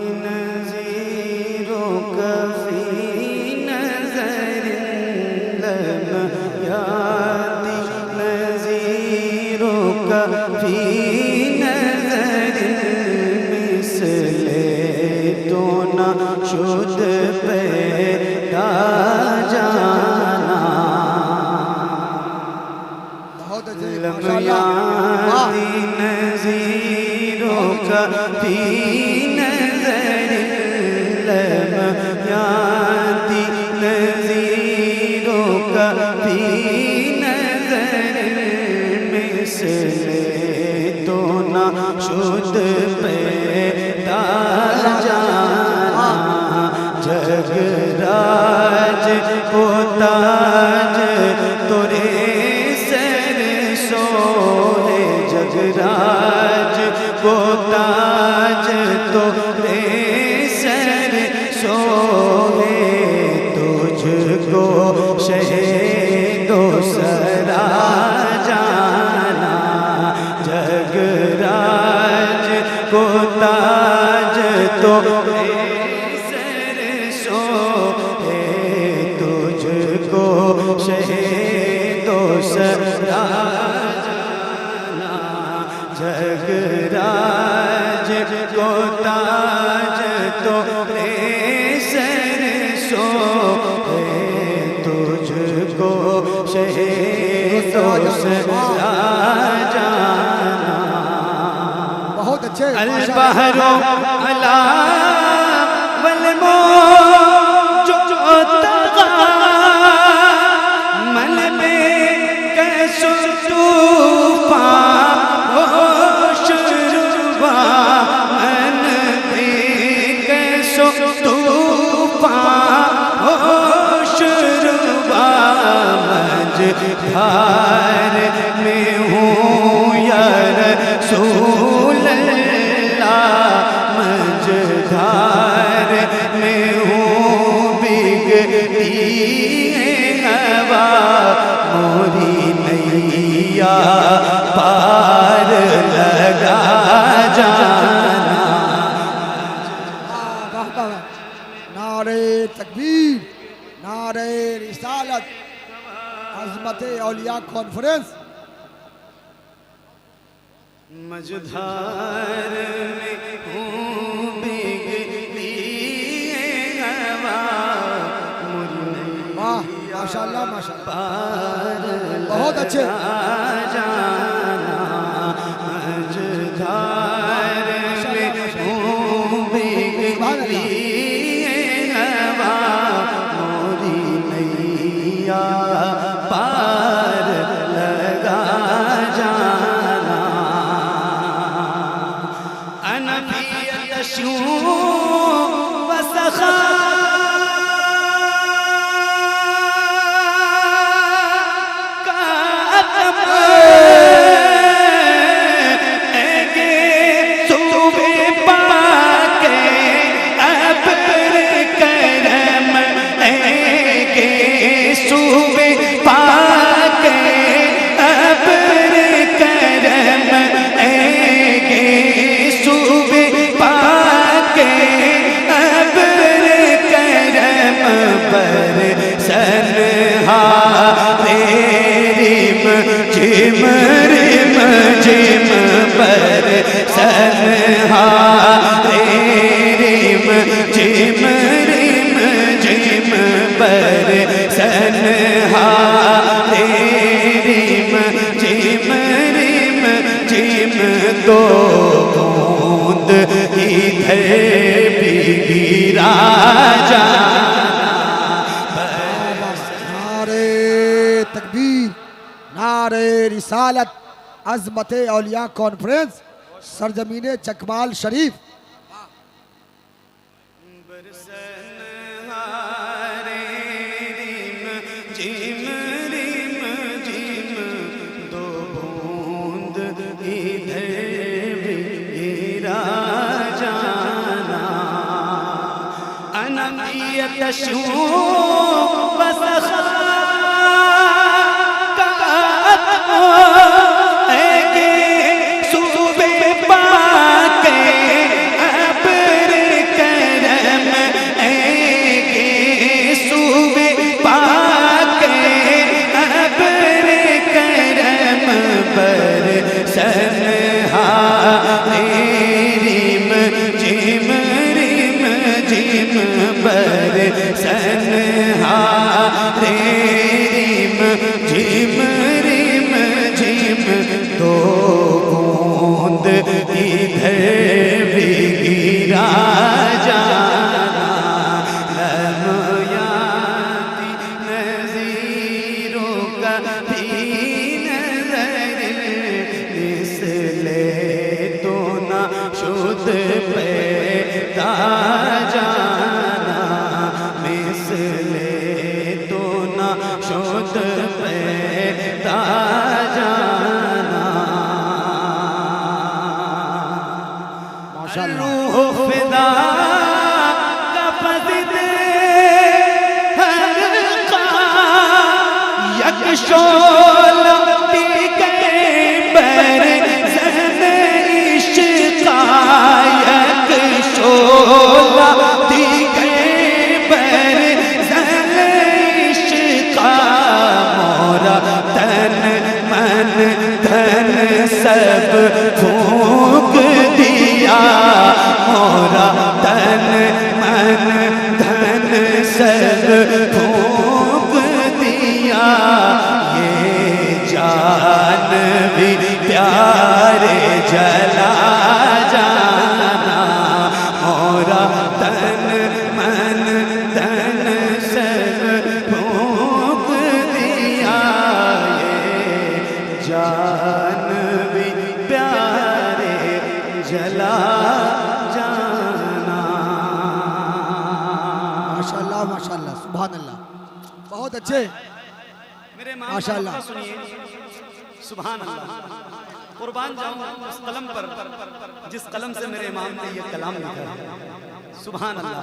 نذیروں کا فی نظر لنا یادی نذیروں کا فی نظر مثل تو نہ شد پیدا جانا یادی نذیروں کا فی یادی نذیروں کا فی نظر مثل تو نہ شد پیدا جانا جگ راج کو تاج تورے سر سوئے جگ راج کو تاج تورے سوئے تجھ کو شہید و سرا جانا جگ راج کو تاج تو سر سوئے تجھ کو شہید و سرا جانا جگ راج کو تاج تو تجھ کو شہید و سرا جانا بہت اچھے البحر علا والموج طغى من میں کیسو طوفان ہوش ربا من میں کیسو طوفان ہوش ربا مجدھار میں ہوں یا رسول اللہ مجدھار میں ہوں بگڑی ہوا موری نیا پار لگا جانا نعرہ تکبیر نعرہ رسالت عظمت اولیاء کانفرنس مجدھار میں ہوں بگڑی ہوا ماشاءاللہ ماشاءاللہ پار بہت اچھے جانا مجدھار میں ہوں بگڑی ہوا موری نیا پار لگا جانا انا فی تشو وسخا جم رم جم پر سنہا ریم جم رم جم پر سنہا ریم جم رم جم دو بوند ادھر بھی گرا جانا نعرہ تکبیر نعرہ رسالت عظمت اولیاء کانفرنس سرزمین چکمال شریف جم رم جم دو بوند ادھر بھی گرا جانا انا فی تشو وسخا صوبے پاک ابر شد پیدا جانا ماشاءاللہ روح فدا کا فضل ہر یک شعلہ دیگر بر زن عشقا یک شعلہ دیگر بر زن عشقا مورا تن من دھن سب پھونک دیا مورا تن من دھن سب پھونک دیا یہ جان بھی پیارے جلا جانا مورا تن من دھن سب پھونک دیا یہ جان بھی پیارے جلا جانا ماشاءاللہ ماشاءاللہ سبحان اللہ بہت اچھے میرے امام ماشاءاللہ کا سنیے سبحان اللہ قربان جاؤں اس قلم پر جس قلم سے میرے امام نے یہ کلام لکھا ہے سبحان اللہ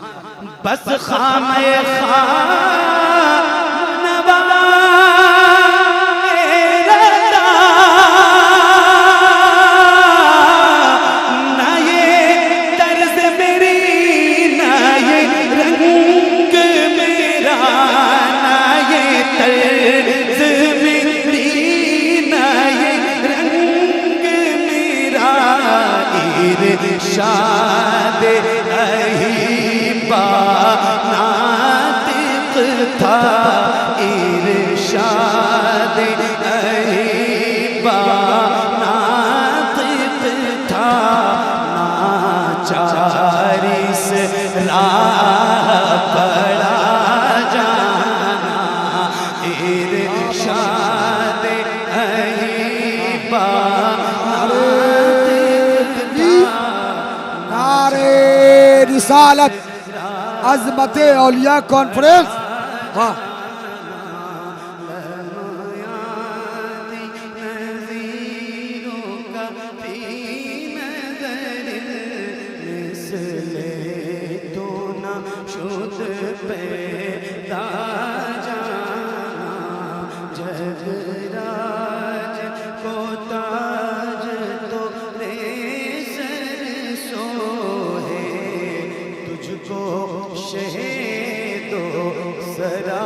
بس خام نوا نہ یہ طرز میری نہ یہ رنگ میرا نہ یہ طرز میری نہ یہ رنگ میرا ارشاد اہیبا ناطق تھا ارشاد اہیبا ناطق تھا ناچاری سے راہ پڑا جانا ارشاد اہیبا نعرے رسالت عظمت اولیاء کانفرنس واہ شد پیدا جانا جگ راج کو تاج تو رے سر سوہے تجھ کو شہید و سرا